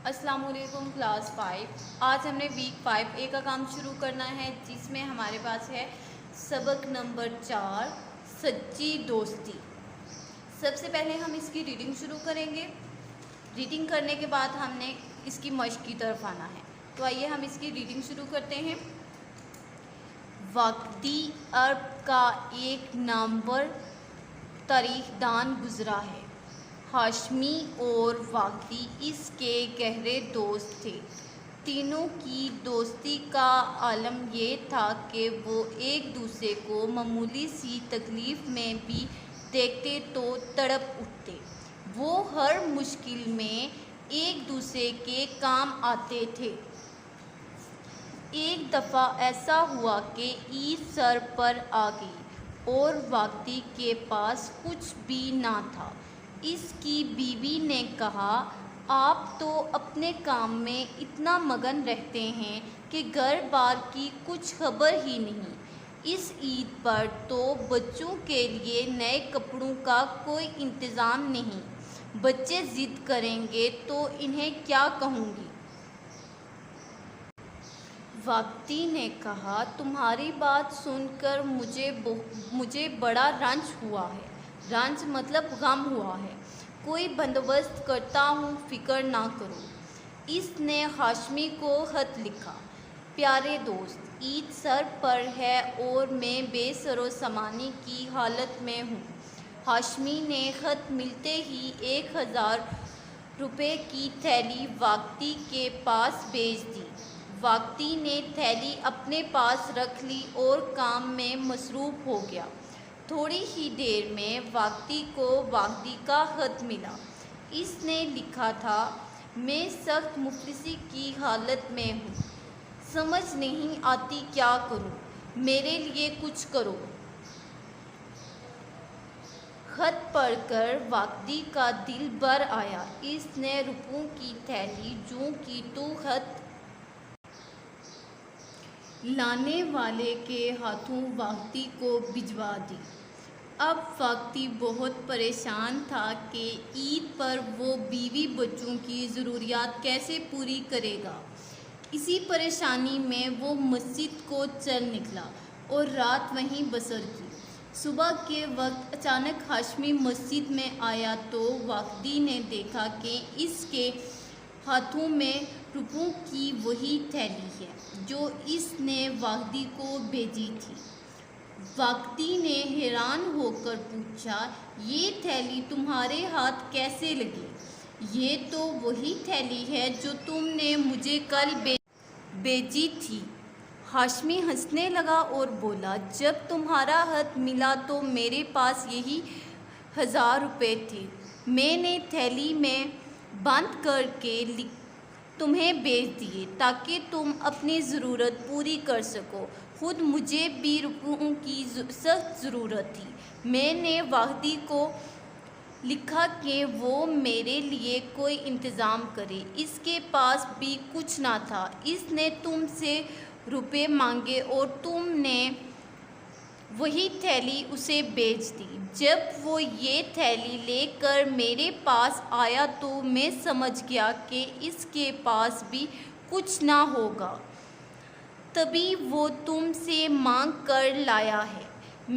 السلام علیکم کلاس 5۔ آج ہم نے ویک 5A کا کام شروع کرنا ہے، جس میں ہمارے پاس ہے سبق نمبر 4 سچی دوستی۔ سب سے پہلے ہم اس کی ریڈنگ شروع کریں گے۔ ریڈنگ کرنے کے بعد ہم نے اس کی مشق کی طرف آنا ہے، تو آئیے ہم اس کی ریڈنگ شروع کرتے ہیں۔ واقدی عرب کا ایک نامور تاریخ دان گزرا ہے۔ ہاشمی اور واقدی اس کے گہرے دوست تھے۔ تینوں کی دوستی کا عالم یہ تھا کہ وہ ایک دوسرے کو معمولی سی تکلیف میں بھی دیکھتے تو تڑپ اٹھتے۔ وہ ہر مشکل میں ایک دوسرے کے کام آتے تھے۔ ایک دفعہ ایسا ہوا کہ عید سر پر آ گئی اور واقدی کے پاس کچھ بھی نہ تھا۔ اس کی بیوی نے کہا، آپ تو اپنے کام میں اتنا مگن رہتے ہیں کہ گھر بار کی کچھ خبر ہی نہیں۔ اس عید پر تو بچوں کے لیے نئے کپڑوں کا کوئی انتظام نہیں۔ بچے ضد کریں گے تو انہیں کیا کہوں گی؟ واقدی نے کہا، تمہاری بات سن کر مجھے بڑا رنج ہوا ہے۔ رنج مطلب غم ہوا ہے۔ کوئی بندوبست کرتا ہوں، فکر نہ کرو۔ اس نے ہاشمی کو خط لکھا، پیارے دوست، عید سر پر ہے اور میں بے سر و سامانی کی حالت میں ہوں۔ ہاشمی نے خط ملتے ہی 1000 روپے کی تھیلی واقدی کے پاس بھیج دی۔ واقدی نے تھیلی اپنے پاس رکھ لی اور کام میں مصروف ہو گیا۔ تھوڑی ہی دیر میں واقدی کا خط ملا۔ اس نے لکھا تھا، میں سخت مفلسی کی حالت میں ہوں، سمجھ نہیں آتی کیا کروں، میرے لیے کچھ کرو۔ خط پڑھ کر واقدی کا دل بھر آیا۔ اس نے روپوں کی تھیلی جوں کی توں خط لانے والے کے ہاتھوں واقدی کو بھجوا دی۔ اب واقدی بہت پریشان تھا کہ عید پر وہ بیوی بچوں کی ضروریات کیسے پوری کرے گا۔ اسی پریشانی میں وہ مسجد کو چل نکلا اور رات وہیں بسر کی۔ صبح کے وقت اچانک ہاشمی مسجد میں آیا تو واقدی نے دیکھا کہ اس کے ہاتھوں میں روپوں کی وہی تھیلی ہے جو اس نے واقدی کو بھیجی تھی۔ واقدی نے حیران ہو کر پوچھا، یہ تھیلی تمہارے ہاتھ کیسے لگی؟ یہ تو وہی تھیلی ہے جو تم نے مجھے کل بھیجی تھی۔ ہاشمی ہنسنے لگا اور بولا، جب تمہارا خط ملا تو میرے پاس یہی 1000 روپے تھے۔ میں نے تھیلی میں بند کر کے تمہیں بھیج دیے تاکہ تم اپنی ضرورت پوری کر سکو۔ خود مجھے بھی روپوں کی سخت ضرورت تھی۔ میں نے واقدی کو لکھا کہ وہ میرے لیے کوئی انتظام کرے۔ اس کے پاس بھی کچھ نہ تھا۔ اس نے تم سے روپے مانگے اور تم نے وہی تھیلی اسے بھیج دی۔ جب وہ یہ تھیلی لے کر میرے پاس آیا تو میں سمجھ گیا کہ اس کے پاس بھی کچھ نہ ہوگا، تبھی وہ تم سے مانگ کر لایا ہے۔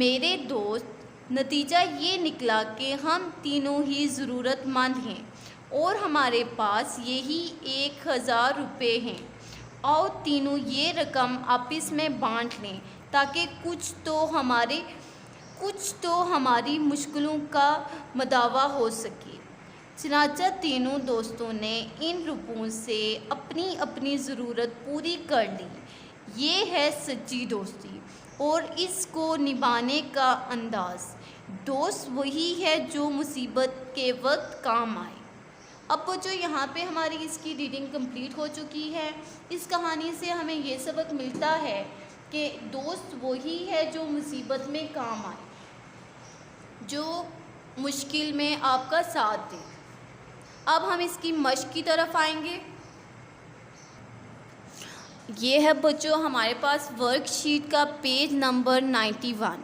میرے دوست، نتیجہ یہ نکلا کہ ہم تینوں ہی ضرورت مند ہیں اور ہمارے پاس یہی 1000 روپے ہیں۔ آؤ تینوں یہ رقم آپس میں بانٹ لیں تاکہ کچھ تو ہماری مشکلوں کا مداوع ہو سکے۔ چنانچہ تینوں دوستوں نے ان روپوں سے اپنی اپنی ضرورت پوری کر لی۔ یہ ہے سچی دوستی اور اس کو نبھانے کا انداز۔ دوست وہی ہے جو مصیبت کے وقت کام آئے۔ اب بچوں، یہاں پہ ہماری اس کی ریڈنگ کمپلیٹ ہو چکی ہے۔ اس کہانی سے ہمیں یہ سبق ملتا ہے کہ دوست وہی ہے جو مصیبت میں کام آئے، جو مشکل میں آپ کا ساتھ دے۔ اب ہم اس کی مشق کی طرف آئیں گے۔ یہ ہے بچوں ہمارے پاس ورک شیٹ کا پیج نمبر 91۔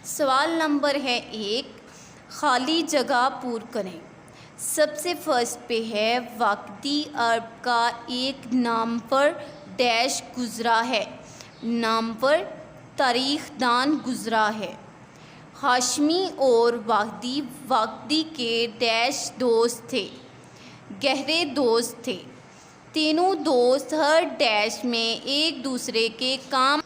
سوال نمبر ہے 1، خالی جگہ پُر کریں۔ سب سے فرسٹ پہ ہے واقدی عرب کا ایک نام پر ڈیش گزرا ہے، نام پر تاریخ دان گزرا ہے۔ ہاشمی اور واقدی کے ڈیش دوست تھے، گہرے دوست تھے۔ تینوں دوست ہر ڈیش میں ایک دوسرے کے کام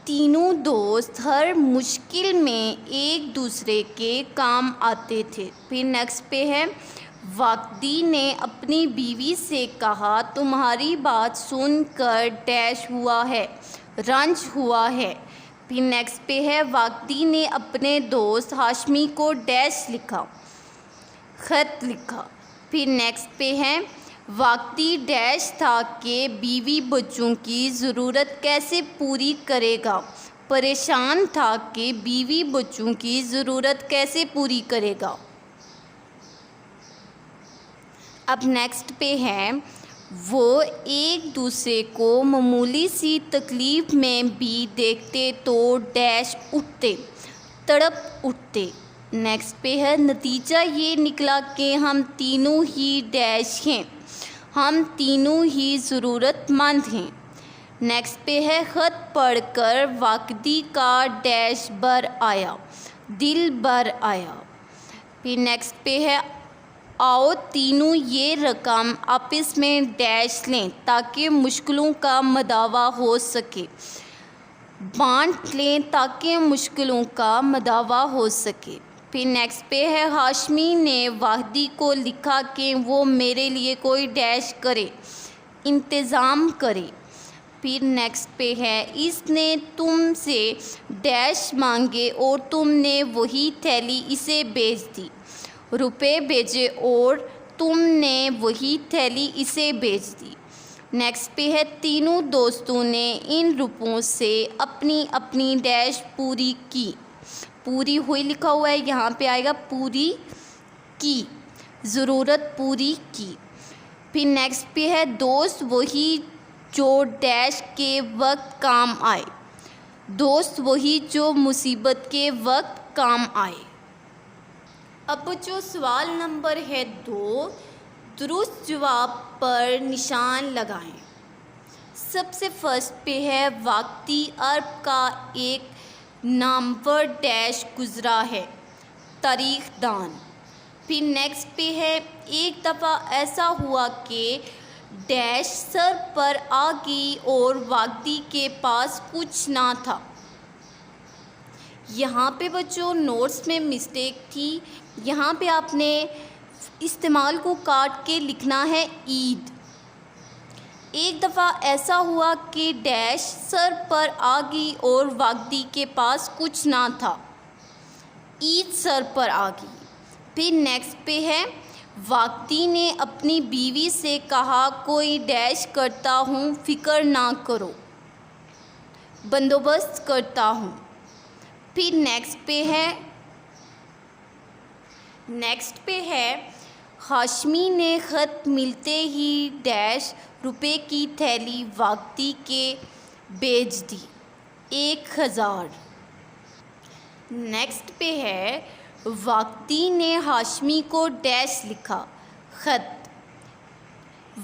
تینوں دوست ہر مشکل میں ایک دوسرے کے کام آتے تھے۔ پھر نیکسٹ پہ ہے واقدی نے اپنی بیوی سے کہا تمہاری بات سن کر ڈیش ہوا ہے، رنج ہوا ہے۔ پھر نیکسٹ پہ ہے واقدی نے اپنے دوست ہاشمی کو ڈیش لکھا، خط لکھا۔ پھر نیکسٹ پہ ہے واقدی ڈیش تھا کہ بیوی بچوں کی ضرورت کیسے پوری کرے گا، پریشان تھا کہ بیوی بچوں کی ضرورت کیسے پوری کرے گا۔ اب نیکسٹ پہ ہے وہ ایک دوسرے کو معمولی سی تکلیف میں بھی دیکھتے تو ڈیش اٹھتے، تڑپ اٹھتے۔ نیکسٹ پہ ہے نتیجہ یہ نکلا کہ ہم تینوں ہی ڈیش ہیں، ہم تینوں ہی ضرورت مند ہیں۔ نیکسٹ پہ ہے خط پڑھ کر واقدی کا ڈیش بر آیا، دل بر آیا۔ پھر نیکسٹ پہ ہے آؤ تینوں یہ رقم آپس میں ڈیش لیں تاکہ مشکلوں کا مداوع ہو سکے، بانٹ لیں تاکہ مشکلوں کا مداوع ہو سکے۔ پھر نیکسٹ پہ ہے ہاشمی نے واقدی کو لکھا کہ وہ میرے لیے کوئی ڈیش کرے، انتظام کرے۔ پھر نیکسٹ پہ ہے اس نے تم سے ڈیش مانگے اور تم نے وہی تھیلی اسے بھیج دی، روپے بھیجے اور تم نے وہی تھیلی اسے بھیج دی۔ نیکسٹ پہ ہے تینوں دوستوں نے ان روپوں سے اپنی اپنی ڈیش پوری کی، پوری ہوئی لکھا ہوا ہے، یہاں پہ آئے گا پوری کی، ضرورت پوری کی۔ پھر نیکسٹ پہ ہے دوست وہی جو ڈیش کے وقت کام آئے، دوست وہی جو مصیبت کے وقت کام آئے۔ اب جو سوال نمبر ہے 2، درست جواب پر نشان لگائیں۔ سب سے فرسٹ پہ ہے واقدی عرب کا ایک نامور ڈیش گزرا ہے، تاریخ دان۔ پھر نیکسٹ پہ ہے ایک دفعہ ایسا ہوا کہ ڈیش سر پر آ گئی اور واقدی کے پاس کچھ نہ تھا۔ یہاں پہ بچوں نوٹس میں مسٹیک تھی، یہاں پہ آپ نے استعمال کو کاٹ کے لکھنا ہے عید۔ ایک دفعہ ایسا ہوا کہ ڈیش سر پر آ گئی اور واقدی کے پاس کچھ نہ تھا، عید سر پر آ گئی۔ پھر نیکسٹ پہ ہے واقدی نے اپنی بیوی سے کہا کوئی ڈیش کرتا ہوں، فکر نہ کرو، بندوبست کرتا ہوں۔ پھر نیکسٹ پہ ہے ہاشمی نے خط ملتے ہی ڈیش روپے کی تھیلی واقدی کے بھیج دی، 1000۔ نیکسٹ پہ ہے واقدی نے ہاشمی کو ڈیش لکھا، خط۔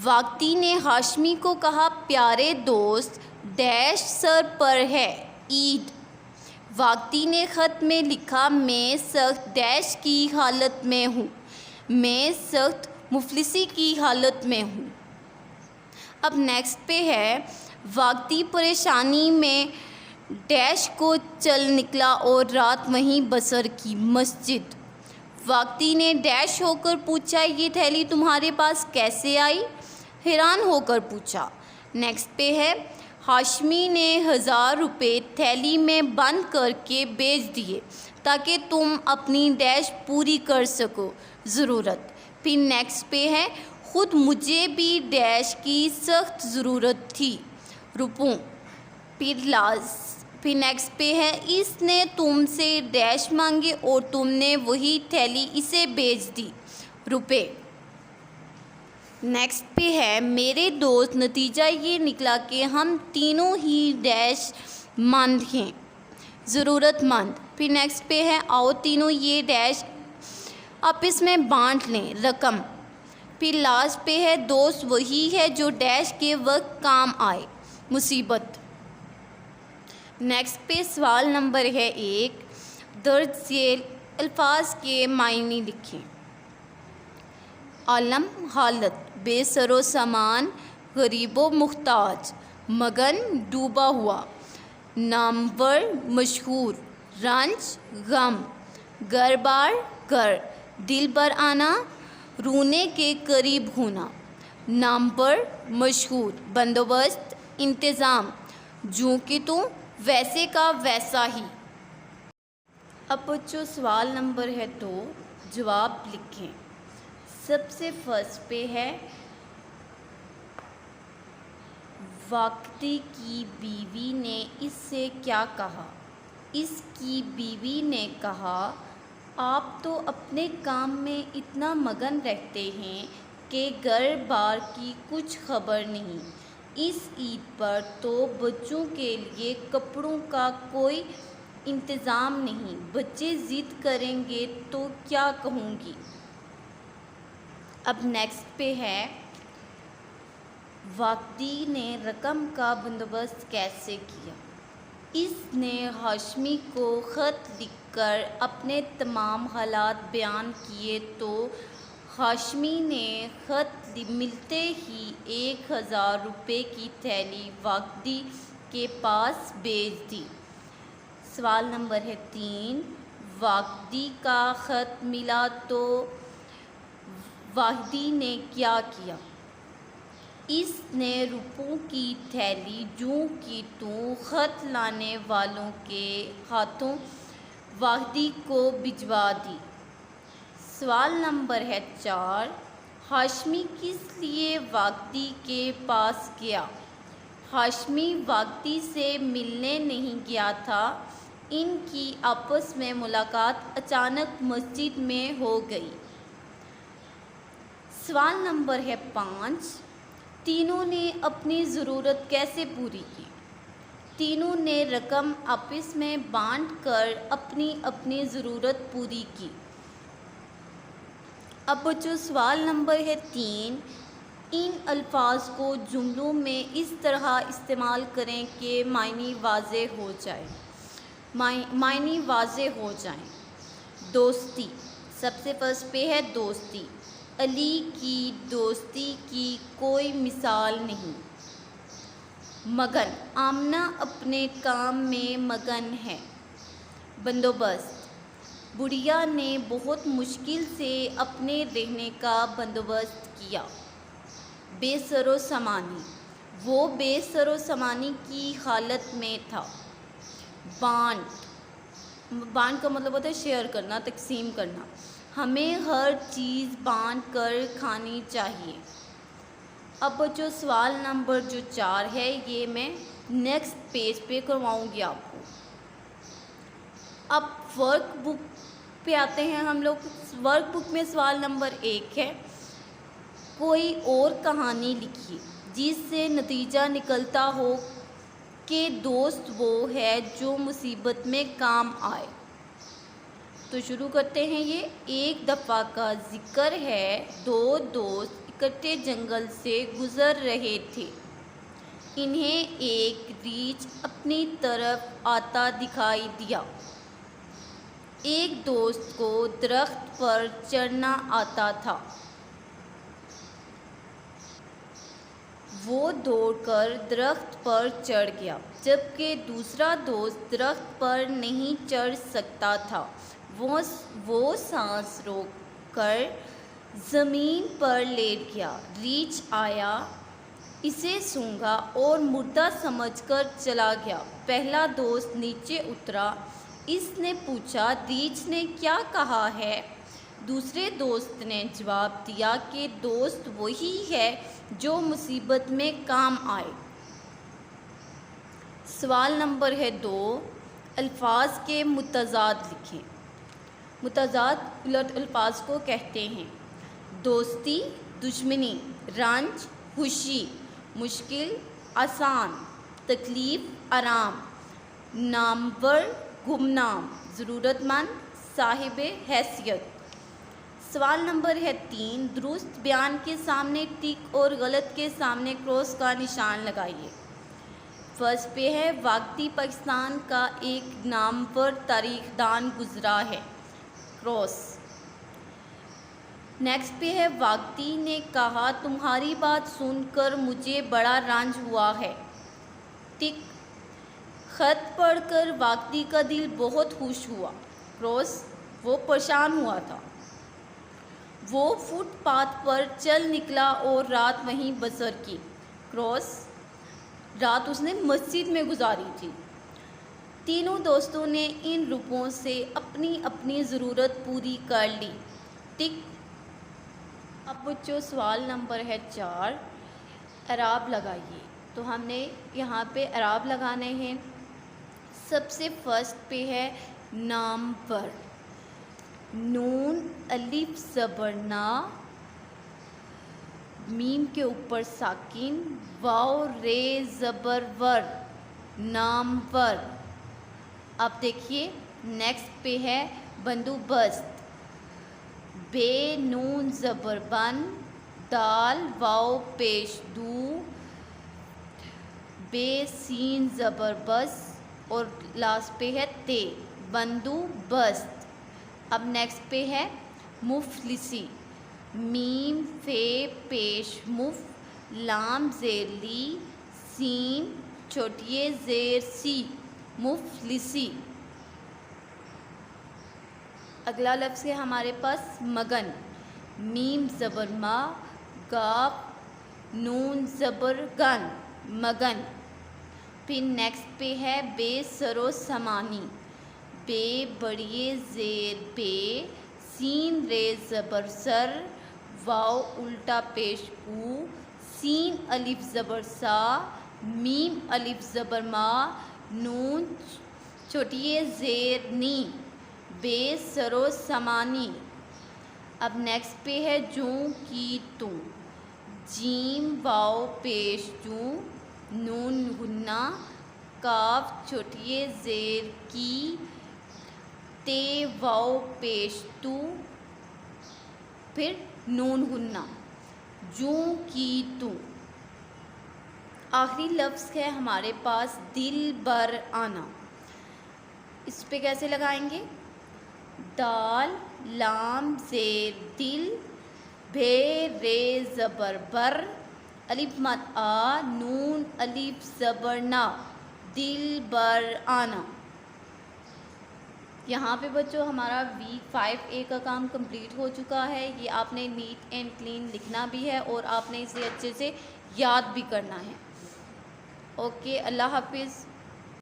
واقدی نے ہاشمی کو کہا پیارے دوست ڈیش سر پر ہے، عید۔ واقدی نے خط میں لکھا میں سخت ڈیش کی حالت میں ہوں، میں سخت مفلسی کی حالت میں ہوں۔ اب نیکسٹ پہ ہے واقدی پریشانی میں ڈیش کو چل نکلا اور رات وہیں بسر کی، مسجد۔ واقدی نے ڈیش ہو کر پوچھا یہ تھیلی تمہارے پاس کیسے آئی، حیران ہو کر پوچھا۔ نیکسٹ پہ ہے ہاشمی نے 1000 روپے تھیلی میں بند کر کے بھیج دیے تاکہ تم اپنی ڈیش پوری کر سکو، ضرورت۔ پھر نیکسٹ پہ ہے خود مجھے بھی ڈیش کی سخت ضرورت تھی، روپوں۔ پھر نیکسٹ پہ ہے اس نے تم سے ڈیش مانگے اور تم نے وہی تھیلی اسے بھیج دی، روپے۔ نیکسٹ پہ ہے میرے دوست نتیجہ یہ نکلا کہ ہم تینوں ہی ڈیش مند ہیں، ضرورت مند۔ پھر نیکسٹ پہ ہے آؤ تینوں یہ ڈیش آپس میں بانٹ لیں، رقم۔ پھر لاسٹ پہ ہے دوست وہی ہے جو ڈیش کے وقت کام آئے، مصیبت۔ نیکسٹ پہ سوال نمبر ہے 1، درج ذیل الفاظ کے معنی لکھیں۔ عالم حالت، بے سر و سامان، غریب و محتاج، مگن ڈوبا ہوا، نامور مشہور، رنج غم، گھر بار گھر، دل بر آنا، رونے کے قریب ہونا، نامور مشہور، بندوبست انتظام، جوں کہ توں ویسے کا ویسا ہی۔ اب بچوں سوال نمبر ہے 2، جواب لکھیں۔ سب سے فرسٹ پہ ہے واقدی کی بیوی نے اس سے کیا کہا؟ اس کی بیوی نے کہا، آپ تو اپنے کام میں اتنا مگن رہتے ہیں کہ گھر بار کی کچھ خبر نہیں۔ اس عید پر تو بچوں کے لیے کپڑوں کا کوئی انتظام نہیں، بچے ضد کریں گے تو کیا کہوں گی؟ اب نیکسٹ پہ ہے واقدی نے رقم کا بندوبست کیسے کیا؟ اس نے ہاشمی کو خط لکھ کر اپنے تمام حالات بیان کیے تو ہاشمی نے خط ملتے ہی 1000 روپے کی تھیلی واقدی کے پاس بھیج دی۔ سوال نمبر ہے 3، واقدی کا خط ملا تو واقدی نے کیا کیا؟ اس نے روپوں کی تھیلی جوں کی توں خط لانے والوں کے ہاتھوں واقدی کو بھجوا دی۔ سوال نمبر ہے 4، ہاشمی کس لیے واقدی کے پاس گیا؟ ہاشمی واقدی سے ملنے نہیں گیا تھا، ان کی آپس میں ملاقات اچانک مسجد میں ہو گئی۔ سوال نمبر ہے 5، تینوں نے اپنی ضرورت کیسے پوری کی؟ تینوں نے رقم آپس میں بانٹ کر اپنی اپنی ضرورت پوری کی۔ اب بچوں سوال نمبر ہے 3، ان الفاظ کو جملوں میں اس طرح استعمال کریں کہ معنی واضح ہو جائے۔ معنی واضح ہو جائیں۔ دوستی، سب سے فرسٹ پہ ہے دوستی، علی کی دوستی کی کوئی مثال نہیں۔ مگن، آمنہ اپنے کام میں مگن ہے۔ بندوبست، بڑھیا نے بہت مشکل سے اپنے رہنے کا بندوبست کیا۔ بے سر و سامانی، وہ بے سر و سامانی کی حالت میں تھا۔ بانٹ کا مطلب ہوتا ہے شیئر کرنا، تقسیم کرنا، ہمیں ہر چیز بانٹ کر کھانی چاہیے۔ اب بچوں سوال نمبر جو 4 ہے یہ میں نیکسٹ پیج پہ کرواؤں گی آپ کو۔ اب ورک بک پہ آتے ہیں ہم لوگ۔ ورک بک میں سوال نمبر 1 ہے، کوئی اور کہانی لکھیے جس سے نتیجہ نکلتا ہو کہ دوست وہ ہے جو مصیبت میں کام آئے۔ تو شروع کرتے ہیں۔ یہ ایک دفعہ کا ذکر ہے، 2 دوست اکٹھے جنگل سے گزر رہے تھے۔ انہیں ایک ریچھ اپنی طرف آتا دکھائی دیا۔ ایک دوست کو درخت پر چڑھنا آتا تھا۔ وہ دوڑ کر درخت پر چڑھ گیا، جبکہ دوسرا دوست درخت پر نہیں چڑھ سکتا تھا۔ وہ سانس روک کر زمین پر لیٹ گیا۔ ریچھ آیا، اسے سونگھا اور مردہ سمجھ کر چلا گیا۔ پہلا دوست نیچے اترا، اس نے پوچھا، ریچھ نے کیا کہا ہے؟ دوسرے دوست نے جواب دیا کہ دوست وہی ہے جو مصیبت میں کام آئے۔ سوال نمبر ہے 2، الفاظ کے متضاد لکھیں۔ متضاد الٹ الفاظ کو کہتے ہیں۔ دوستی، دشمنی، رنج، خوشی، مشکل، آسان، تکلیف، آرام، نامور، گمنام، ضرورت مند، صاحب حیثیت۔ سوال نمبر ہے 3، درست بیان کے سامنے ٹک اور غلط کے سامنے کراس کا نشان لگائیے۔ فرسٹ پہ ہے واقعی پاکستان کا ایک نامور تاریخ دان گزرا ہے، کراس۔ نیکسٹ پہ ہے واقعی نے کہا تمہاری بات سن کر مجھے بڑا رنج ہوا ہے، ٹک۔ خط پڑھ کر واقعی کا دل بہت خوش ہوا، کراس۔ وہ پریشان ہوا تھا۔ وہ فٹ پاتھ پر چل نکلا اور رات وہیں بسر کی، کراس۔ رات اس نے مسجد میں گزاری تھی۔ تینوں دوستوں نے ان روپوں سے اپنی اپنی ضرورت پوری کر لی، ٹک۔ اب بچوں سوال نمبر ہے 4، اعراب لگائیے۔ تو ہم نے یہاں پہ اعراب لگانے ہیں۔ سب سے فرسٹ پہ ہے نام پر، نون الف زبر نا، میم کے اوپر ساکن، واو رے زبر ور، نامور۔ اب دیکھیے نیکسٹ پہ ہے بندوبست، بے نون زبر بن، دال واو پیش دو، بے سین زبر بس، اور لاسٹ پہ ہے تے، بندوبست۔ اب نیکسٹ پہ ہے مفلسی، میم فے پیش مف، لام زیر لی، سین چھوٹیے زیر سی، مفلسی۔ اگلا لفظ ہے ہمارے پاس مگن، میم زبر ما، گاف نون زبر گن، مگن۔ پھر نیکسٹ پہ ہے بے سرو سمانی، بے بڑیے زیر بے، سین رے زبر سر، واو الٹا پیش او، سین الف زبر سا، میم الف زبر ما، نون چھوٹیے زیر نی، بے سرو سمانی۔ اب نیکسٹ پہ ہے جوں کی توں، جیم واو پیش جوں، نون غنہ، کاف چھوٹیے زیر کی، تے واو پیش تو، پھر نون غنہ، جوں کی توں۔ آخری لفظ ہے ہمارے پاس دل بر آنا، اس پہ کیسے لگائیں گے؟ دال لام زیر دل، بھے رے زبر بر، الف مد آ، نون الف زبر نا، دل بر آنا۔ یہاں پہ بچوں ہمارا ویک 5A کا کام کمپلیٹ ہو چکا ہے۔ یہ آپ نے نیٹ اینڈ کلین لکھنا بھی ہے اور آپ نے اسے اچھے سے یاد بھی کرنا ہے۔ اوکے، اللہ حافظ۔